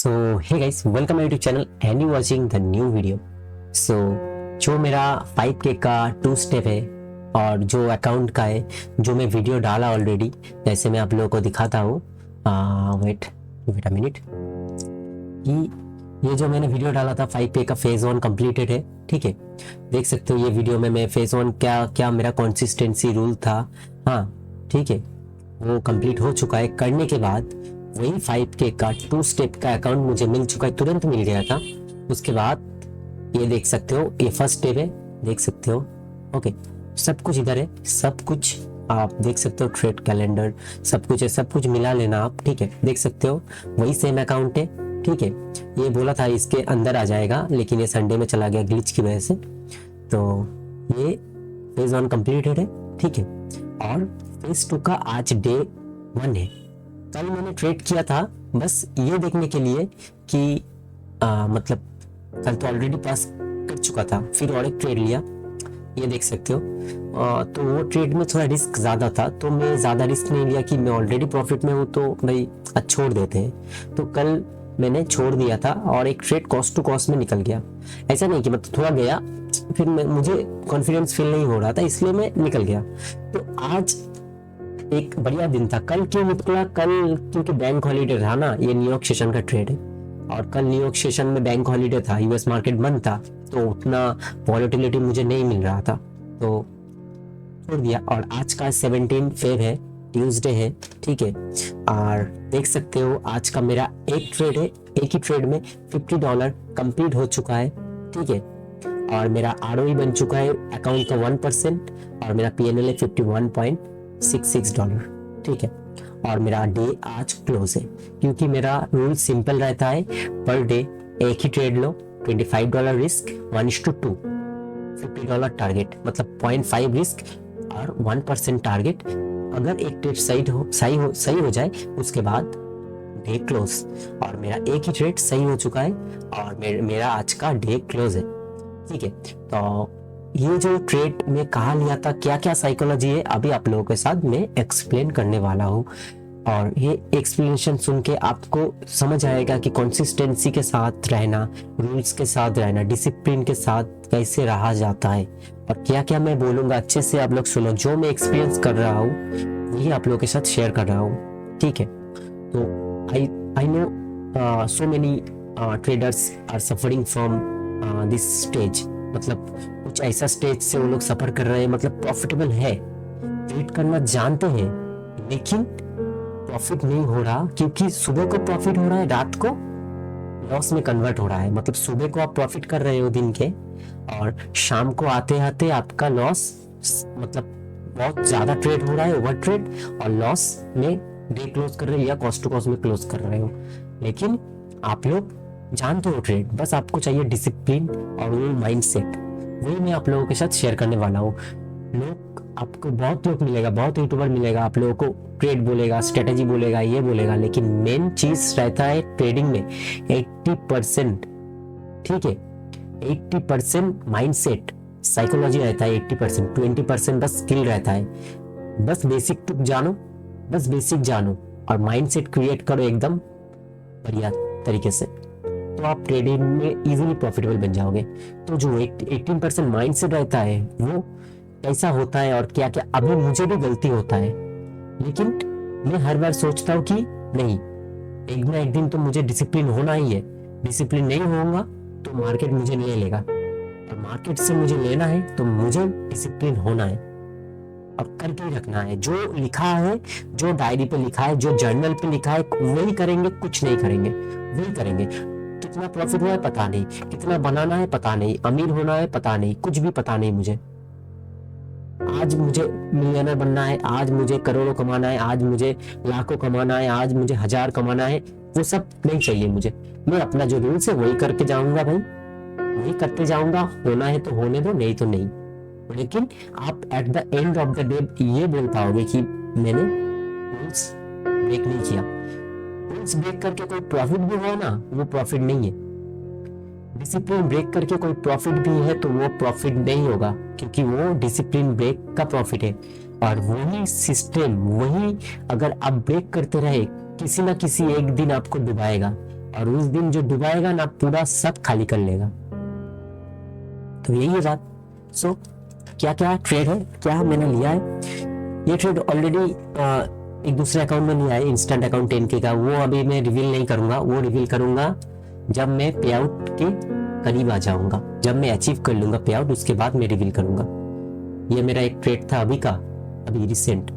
So hey guys, welcome my YouTube channel and you watching the new video. So जो मेरा 5K का 2 step है और जो अकाउंट का है, जो मैं वीडियो डाला ऑलरेडी, जैसे मैं आप लोगों को दिखाता हूँ। वेट अ मिनट, ये जो मैंने वीडियो डाला था 5K का फेज 1 कंप्लीटेड है। ठीक है, देख सकते हो ये वीडियो में मैं फेज 1 क्या मेरा कंसिस्टेंसी रूल था। हाँ ठीक है, वो कंप्लीट हो चुका है। करने के बाद वही 5K का 2 स्टेप का अकाउंट मुझे मिल चुका है, तुरंत मिल गया था। उसके बाद ये देख सकते हो, ये फर्स्ट स्टेप है, देख सकते हो। ओके, सब कुछ इधर है, सब कुछ आप देख सकते हो, ट्रेड कैलेंडर सब कुछ है, सब कुछ मिला लेना आप। ठीक है, देख सकते हो वही सेम अकाउंट है। ठीक है, ये बोला था इसके अंदर आ जाएगा, लेकिन ये संडे में चला गया ग्लिच की वजह से। तो ये फेज 1 कंप्लीटेड है। ठीक है, और फेज 2 का आज डे 1 है। कल मैंने ट्रेड किया था बस ये देखने के लिए कि मतलब कल तो ऑलरेडी पास कर चुका था, फिर और एक ट्रेड लिया, ये देख सकते हो। तो वो ट्रेड में थोड़ा रिस्क ज़्यादा था, तो मैं ज़्यादा रिस्क नहीं लिया कि मैं ऑलरेडी प्रॉफिट में हूँ तो भाई छोड़ देते हैं। तो कल मैंने छोड़ दिया था और एक ट्रेड कॉस्ट टू कॉस्ट में निकल गया। ऐसा नहीं कि मतलब थोड़ा गया, फिर मुझे कॉन्फिडेंस फील नहीं हो रहा था, इसलिए मैं निकल गया। तो आज एक बढ़िया दिन था। कल क्यों निकला? कल क्योंकि बैंक हॉलीडे था ना, ये न्यूयॉर्क सेशन का ट्रेड है, और कल न्यूयॉर्क सेशन में बैंक हॉलीडे था, यूएस मार्केट बंद था, तो उतना वॉलेटिलिटी मुझे नहीं मिल रहा था, तो छोड़ दिया। और आज का 17 फेब है, ट्यूसडे है। ठीक है, और देख सकते हो आज का मेरा एक ट्रेड है, एक ही ट्रेड में $50 कंप्लीट हो चुका है। ठीक है, और मेरा ROE बन चुका है अकाउंट का 1%, और मेरा PNL है $51.66। ठीक है, और मेरा डे आज क्लोज है, क्योंकि मेरा रूल सिंपल रहता है, पर डे एक ही ट्रेड लो, $25 रिस्क, 1:2, $50 टारगेट, मतलब 0.5 रिस्क और 1% टारगेट। अगर एक ट्रेड सही हो जाए, उसके बाद डे क्लोज। और मेरा एक ही ट्रेड सही हो चुका है और मेरा आज का डे क्लोज है। ठीक है, तो ये जो ट्रेड में कहाँ लिया था, क्या क्या साइकोलॉजी है, अभी आप लोगों के साथ मैं एक्सप्लेन करने वाला हूँ। और ये एक्सप्लेनेशन सुन के आपको समझ आएगा कि कंसिस्टेंसी के साथ रहना, रूल्स के साथ रहना, डिसिप्लिन के साथ कैसे रहा जाता है, और क्या क्या मैं बोलूँगा अच्छे से आप लोग सुनो। जो मैं एक्सपीरियंस कर रहा हूँ वही आप लोगों के साथ शेयर कर रहा हूँ। ठीक है, तो I know so many traders are suffering from this stage, मतलब कुछ ऐसा स्टेज से वो लोग सफर कर रहे हैं, मतलब प्रॉफिटेबल है, ट्रेड करना जानते हैं, लेकिन प्रॉफिट नहीं हो रहा, क्योंकि सुबह को प्रॉफिट हो रहा है, रात को लॉस में कन्वर्ट हो रहा है। मतलब सुबह को आप प्रॉफिट कर रहे हो दिन के, और शाम को आते आते आपका लॉस, मतलब बहुत ज्यादा ट्रेड हो रहा है, ओवर ट्रेड, और लॉस में डे क्लोज कर रहे हो या कॉस्ट टू कॉस्ट में क्लोज कर रहे हो। लेकिन आप लोग जानते हो ट्रेड, बस आपको चाहिए डिसिप्लिन और वो माइंडसेट। वही मैं आप लोगों के साथ शेयर करने वाला हूँ। आपको बहुत लोग मिलेगा, बहुत यूट्यूबर मिलेगा, आप लोगों को ट्रेड बोलेगा, स्ट्रेटेजी बोलेगा, ये बोलेगा, लेकिन मेन चीज रहता है ट्रेडिंग में 80%। ठीक है, 80% माइंडसेट साइकोलॉजी रहता है, 80%, 20% बस स्किल रहता है। बस बेसिक टुक जानो, बस बेसिक जानो और माइंडसेट क्रिएट करो एकदम बढ़िया तरीके से, तो आप ट्रेडिंग में इजीली प्रॉफिटेबल बन जाओगे। तो जो 18% माइंडसेट रहता है वो कैसा होता है और क्या क्या, अभी मुझे भी गलती होता है, लेकिन मैं हर बार सोचता हूँ कि नहीं, एक ना एक दिन तो मुझे डिसिप्लिन होना ही है। डिसिप्लिन नहीं होगा तो मार्केट मुझे नहीं लेगा, और मार्केट से मुझे लेना है तो मुझे डिसिप्लिन होना है और करके ही रखना है। जो लिखा है, जो डायरी पे लिखा है, जो जर्नल पे लिखा है, वही करेंगे, कुछ नहीं करेंगे, वही करेंगे। कितना प्रॉफिट हुआ है पता नहीं, कितना बनाना है पता नहीं, अमीर होना है पता नहीं, कुछ भी पता नहीं मुझे। आज मुझे मिलियनर बनना है, आज मुझे करोड़ों कमाना है, आज मुझे लाखों कमाना है, आज मुझे 1000 कमाना है, वो सब नहीं चाहिए मुझे। मैं अपना जो रूल्स है वही करके जाऊंगा भाई, वही करते जाऊंगा। होना है तो होने दो, नहीं तो नहीं। लेकिन आप at the end of the day ये बोल पाओगे कि मैंने रूल्स ब्रेक नहीं किया। रूल्स ब्रेक करके कोई प्रॉफिट भी हो ना, वो प्रॉफिट नहीं है। डिसिप्लिन ब्रेक करके कोई प्रॉफिट भी है तो वो प्रॉफिट नहीं होगा, क्योंकि वो डिसिप्लिन ब्रेक का प्रॉफिट है। और वही सिस्टम, वही अगर आप ब्रेक करते रहे, किसी ना किसी एक दिन आपको डुबाएगा। और उस दिन जो डुबाएगा ना पूरा सब खाली कर लेगा। तो यही है बात। सो क्या क्या ट्रेड है, क्या मैंने लिया है, ये ट्रेड ऑलरेडी एक दूसरे अकाउंट में लिया है, इंस्टेंट अकाउंट 10K का। वो अभी मैं रिवील नहीं करूंगा, वो रिवील करूंगा जब मैं पे आउट के करीब आ जाऊंगा, जब मैं अचीव कर लूंगा पे आउट, उसके बाद मैं रिवील करूंगा। ये मेरा एक ट्रेड था अभी का, अभी रिसेंट,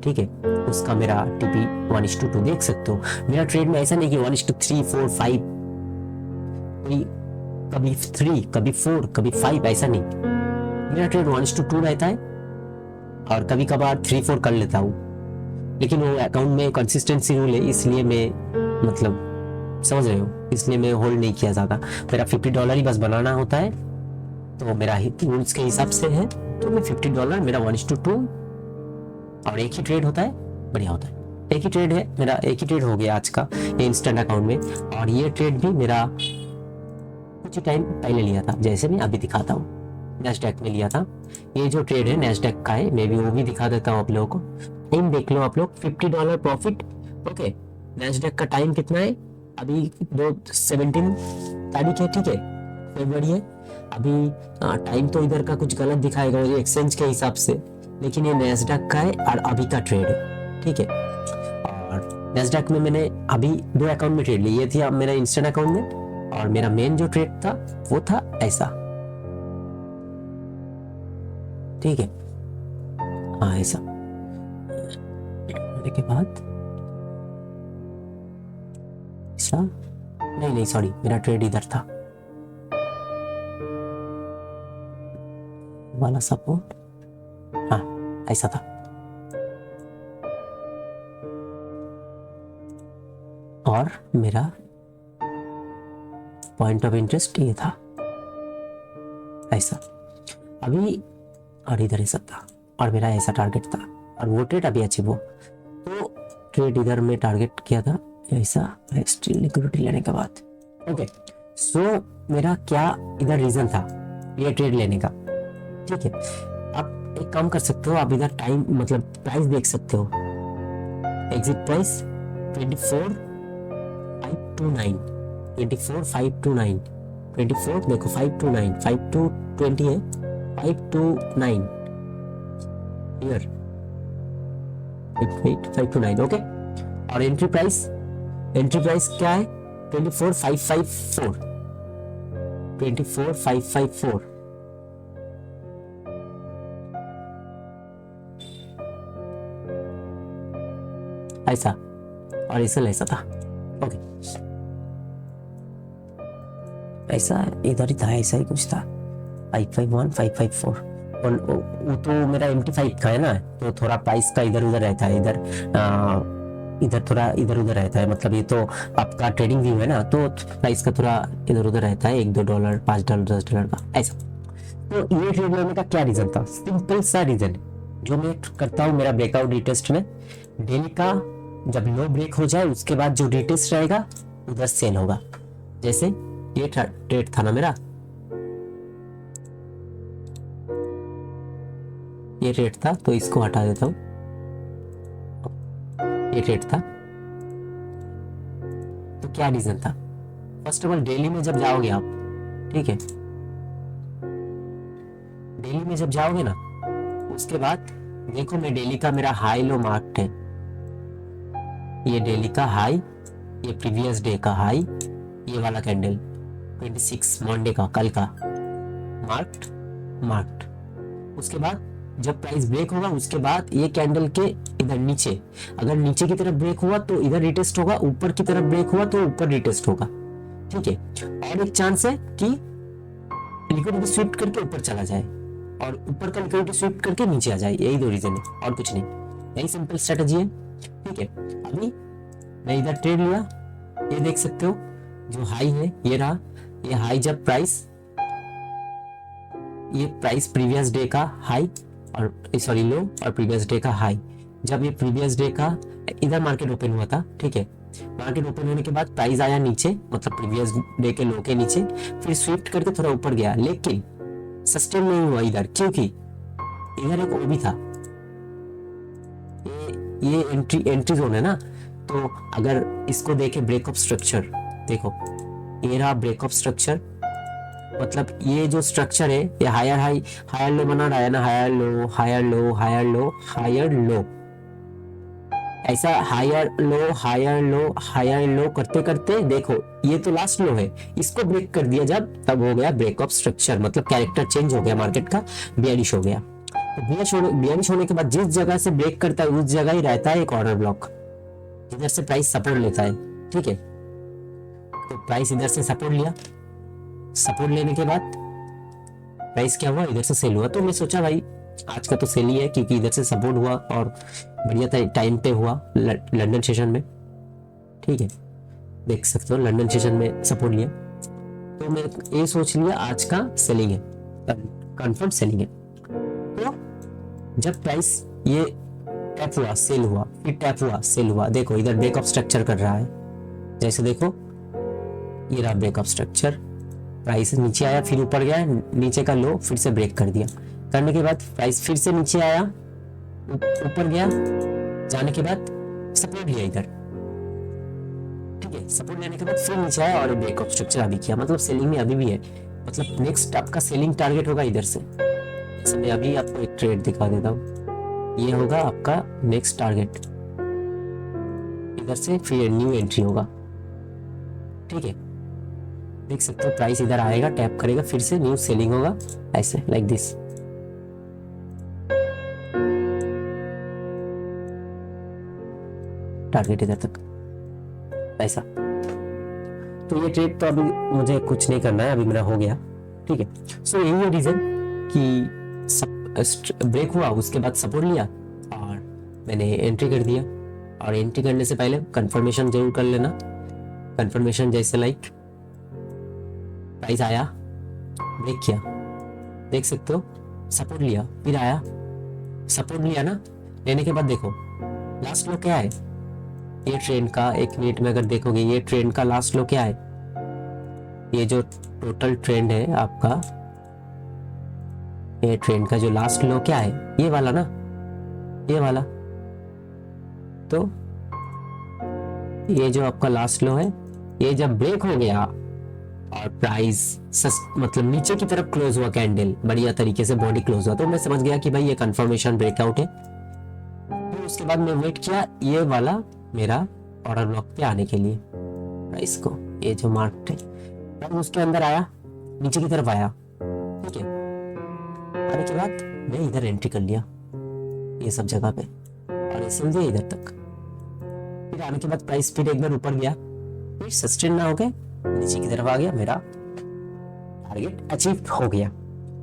ठीक है, उसका मेरा टीपी 1:2 देख सकते हो। मेरा ट्रेड में ऐसा नहीं कि 1:3, 4, 5, कभी 3, कभी 4, कभी 5, ऐसा नहीं। मेरा ट्रेड 1:2 रहता है और कभी कभार 3, 4 कर लेता हूँ, लेकिन वो अकाउंट में कंसिस्टेंसी रूल है, इसलिए मैं मतलब समझ रहे हो, इसलिए मैं होल्ड नहीं किया जाता। मेरा $50 ही बस बनाना होता है, तो मेरा रूल्स के हिसाब से है, तो मैं $50 मेरा 1:2 और एक ही ट्रेड होता है, बढ़िया होता है। एक ही ट्रेड है मेरा, एक ही ट्रेड हो गया आज का ये इंस्टेंट अकाउंट में। और ये ट्रेड भी मेरा कुछ टाइम पहले लिया था, जैसे मैं अभी दिखाता हूँ, नैस्डैक में लिया था। ये जो ट्रेड है नैस्डैक का है, मैं भी वो भी दिखा देता हूँ आप लोगों को। टाइम देख लो आप लोग, $50 प्रॉफिट। ओके, नैस्डैक का टाइम कितना है अभी? 17 तारीख है, ठीक है, फरवरी है अभी। टाइम तो इधर का कुछ गलत दिखाएगा ये एक्सचेंज के हिसाब से, लेकिन ये नैस्डैक का है और अभी का ट्रेड है, ठीक है। और नैस्डैक में मैंने अभी 2 अकाउंट में ट्रेड ली, ये थी अब मेरा इंस्टेंट अकाउंट में, और मेरा मेन जो ट्रेड था वो था ऐसा, ठीक है, हाँ ऐसा। के बाद तीसरा, नहीं सॉरी, मेरा ट्रेड इधर था वाला सपोर्ट, हाँ ऐसा था। और मेरा पॉइंट ऑफ इंटरेस्ट ये था ऐसा अभी, और इधर ऐसा था, और मेरा ऐसा टारगेट था, और वो ट्रेड अभी अचीव हुआ। तो ट्रेड इधर में टारगेट किया था ऐसा, स्टील लिक्विडिटी लेने के बाद। ओके, सो मेरा क्या इधर रीजन था ये ट्रेड लेने का, ठीक है। आप एक काम कर सकते हो, आप इधर टाइम मतलब प्राइस देख सकते हो, एग्जिट प्राइस 24,529, 24,529, 24 देखो 529, 5 to 20 है, 529 here, 529, ओके। और एंट्री प्राइस क्या है? 24,554, 24,554, ऐसा, और ऐसा था, ओके, ऐसा इधर ही था, ऐसा ही कुछ था, 551, 554, और वो तो मेरा MT5 का है ना, तो थोड़ा प्राइस का इधर उधर रहता है, इधर थोड़ा इधर उधर रहता है, मतलब ये तो आपका ट्रेडिंग व्यू है ना, तो प्राइस का थोड़ा इधर उधर रहता है, $1-2, $5, $10 का ऐसा। तो ये ट्रेड लेने का क्या रीजन था? सिंपल सा रीजन जो मैं करता हूँ मेरा ब्रेकआउट रिटेस्ट में, डेली का जब लो ब्रेक हो जाए उसके बाद जो रिटेस्ट रहेगा उधर सेल होगा। जैसे ये ट्रेड था ना मेरा, ये ट्रेड था, तो इसको हटा देता हूँ, ये ट्रेड था। तो क्या रीजन था? फर्स्ट ऑफ ऑल डेली में जब जाओगे आप, ठीक है, डेली में जब जाओगे ना, उसके बाद देखो मैं डेली का मेरा हाई लो मार्क्ड है, ये डेली का हाई, ये प्रीवियस डे का हाई, ये वाला कैंडल 26 मंडे का, कल का मार्क्ड। उसके बाद जब प्राइस ब्रेक होगा उसके बाद ये कैंडल के इधर नीचे, अगर नीचे की तरफ ब्रेक हुआ तो इधर रिटेस्ट होगा, ऊपर की तरफ ब्रेक हुआ तो ऊपर रिटेस्ट होगा, ठीक है। और एक चांस है कि लिक्विडिटी स्विफ्ट करके ऊपर चला जाए और ऊपर का लिक्विडिटी स्विफ्ट करके नीचे आ जाए, यही 2 रीजन है और कुछ नहीं, यही सिंपल स्ट्रेटजी है, ठीक है। अभी मैं इधर ट्रेड लिया, ये देख सकते हो जो हाई है ये रहा, ये हाई जब प्राइस, ये प्राइस प्रीवियस डे का हाई और सॉरी लो, और प्रीवियस डे का हाई, जब ये प्रीवियस डे का इधर मार्केट ओपन हुआ था, ठीक है, मार्केट ओपन होने के बाद प्राइस आया नीचे, मतलब प्रीवियस डे के लो के नीचे, फिर स्विफ्ट करके थोड़ा ऊपर गया, लेकिन सस्टेन नहीं हुआ इधर, क्योंकि इधर एक ओबी था, ये एंट्री जोन है ना, तो अगर इसको देखे ब्रेकअप स्ट्रक्चर, देखो ये रहा ब्रेकअप स्ट्रक्चर, मतलब ये जो स्ट्रक्चर है ये हायर हाई हायर लो बना रहा है ना, higher low higher low higher low higher low, ऐसा higher low higher low higher low करते करते देखो ये तो लास्ट लो है, इसको ब्रेक कर दिया जब, तब हो गया ब्रेकअप स्ट्रक्चर, मतलब कैरेक्टर चेंज हो गया, मार्केट का बियरिश हो गया। तो बियरिश होने के बाद जिस जगह से ब्रेक करता है उस जगह ही रहता है एक ऑर्डर ब्लॉक, इधर से प्राइस सपोर्ट लेता है, ठीक है। तो प्राइस इधर से सपोर्ट लिया, सपोर्ट लेने के बाद प्राइस क्या हुआ, इधर से सेल हुआ। तो मैं सोचा भाई आज का तो सेल ही है, क्योंकि इधर से सपोर्ट हुआ और बढ़िया टाइम पे हुआ लंदन सेशन में, ठीक है। देख सकते हो लंदन सेशन में सपोर्ट लिया, तो मैं ये सोच लिया आज का सेलिंग है, कंफर्म सेलिंग है। तो जब प्राइस ये टैप हुआ सेल हुआ, फिर टैप हुआ सेल हुआ, देखो इधर ब्रेकअप स्ट्रक्चर कर रहा है, जैसे देखो ये रहा ब्रेकअप स्ट्रक्चर, प्राइस नीचे आया फिर ऊपर गया, नीचे का लो फिर से ब्रेक कर दिया, करने के बाद प्राइस फिर से नीचे आया ऊपर गया, जाने के बाद सपोर्ट लिया इधर, ठीक है। सपोर्ट लेने के बाद फिर नीचे आया और ब्रेकअप स्ट्रक्चर अभी किया, मतलब सेलिंग में अभी भी है, मतलब नेक्स्ट आपका सेलिंग टारगेट होगा इधर से। जैसे मैं अभी आपको एक ट्रेड दिखा देता हूँ, ये होगा आपका नेक्स्ट टारगेट, इधर से फिर न्यू एंट्री होगा, ठीक है। देख सकते हो प्राइस इधर आएगा, टैप करेगा, फिर से न्यू सेलिंग होगा, ऐसे लाइक दिस। टारगेट इधर तक ऐसा। तो ये ट्रेड तो अभी मुझे कुछ नहीं करना है, अभी मेरा हो गया, ठीक है। सो यही है रीजन कि ब्रेक हुआ, उसके बाद सपोर्ट लिया और मैंने एंट्री कर दिया। और एंट्री करने से पहले कंफर्मेशन जरूर कर लेना, कंफर्मेशन जैसे लाइक प्राइस आया ब्रेक किया, देख सकते हो सपोर्ट लिया, फिर आया सपोर्ट लिया ना, लेने के बाद देखो लास्ट लो क्या है, ये ट्रेंड का 1 मिनट में अगर देखोगे ये ट्रेंड का लास्ट लो क्या है, ये जो टोटल ट्रेंड है आपका, ये ट्रेंड का जो लास्ट लो क्या है, ये वाला ना, ये वाला। तो ये जो आपका लास्ट लो है, ये जब ब्रेक हो गया और प्राइस मतलब नीचे की तरफ क्लोज हुआ, कैंडल बढ़िया तरीके से बॉडी क्लोज हुआ, तो मैं समझ गया कि भाई ये कंफर्मेशन ब्रेकआउट है। तो उसके बाद मैं वेट किया ये वाला मेरा ऑर्डर ब्लॉक पे आने के लिए, प्राइस को ये जो मार्क है और उसके अंदर आया, नीचे की तरफ आया, ठीक है। आने के बाद मैं इधर एंट्री कर लिया ये सब जगह पे और ये समझिए इधर तक, फिर आने के बाद प्राइस फिर एक बार ऊपर गया, फिर सस्टेन ना हो गए नीचे की तरफ आ गया, मेरा टारगेट अचीव हो गया।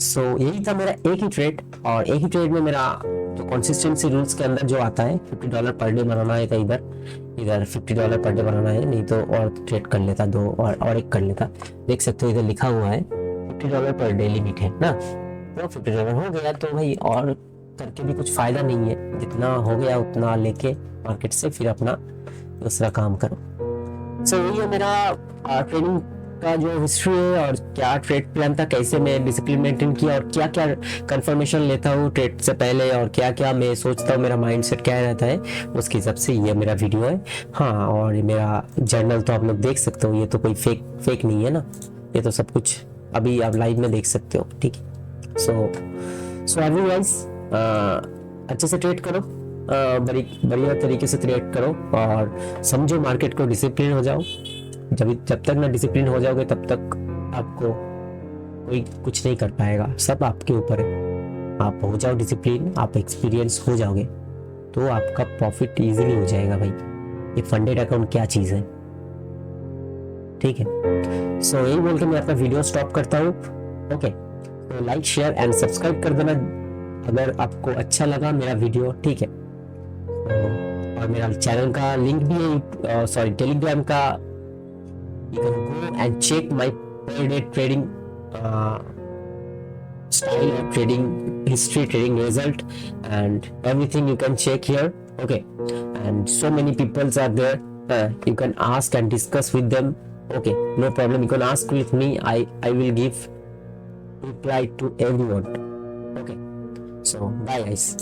सो यही था मेरा एक ही ट्रेड, और एक ही ट्रेड में मेरा जो कंसिस्टेंसी रूल्स के अंदर जो आता है $50 पर डे बनाना है, तो इधर $50 पर डे बनाना है, नहीं तो और ट्रेड कर लेता, दो और एक कर लेता। देख सकते हो इधर लिखा हुआ है $50 पर डे लिमिट है ना, तो $50 हो गया, तो भाई और करके भी कुछ फायदा नहीं है, जितना हो गया उतना लेके मार्केट से फिर अपना दूसरा काम करो। सो यही है मेरा ट्रेडिंग का जो हिस्ट्री है, और क्या ट्रेड प्लान था, कैसे मैं डिसिप्लिन मेंटेन किया, और क्या क्या कंफर्मेशन लेता हूँ ट्रेड से पहले, और क्या क्या मैं सोचता हूँ, मेरा माइंडसेट क्या रहता है, उसके हिसाब से ये मेरा वीडियो है। हाँ, और मेरा जर्नल तो आप लोग देख सकते हो, ये तो कोई फेक नहीं है ना, ये तो सब कुछ अभी आप लाइव में देख सकते हो, ठीक है। सो एवरीवाइज अच्छे से ट्रेड करो, बढ़िया तरीके से ट्रेड करो, और समझो मार्केट को, डिसिप्लिन हो जाओ। जब तक ना डिसिप्लिन हो जाओगे तब तक आपको कोई कुछ नहीं कर पाएगा, सब आपके ऊपर है। आप हो जाओ डिसिप्लिन, आप एक्सपीरियंस हो जाओगे तो आपका प्रॉफिट इजीली हो जाएगा। भाई ये फंडेड अकाउंट क्या चीज़ है, ठीक है। सो यही बोल के मैं अपना वीडियो स्टॉप करता हूँ। ओके, तो लाइक शेयर एंड सब्सक्राइब कर देना अगर आपको अच्छा लगा मेरा वीडियो, ठीक है। और मेरा चैनल का लिंक भी है, सॉरी टेलीग्राम का, you can go and check my per day trading style of trading history, trading result, and everything you can check here. Okay, and so many people are there, you can ask and discuss with them. Okay, no problem, you can ask with me, I will give reply to everyone. Okay, so bye guys.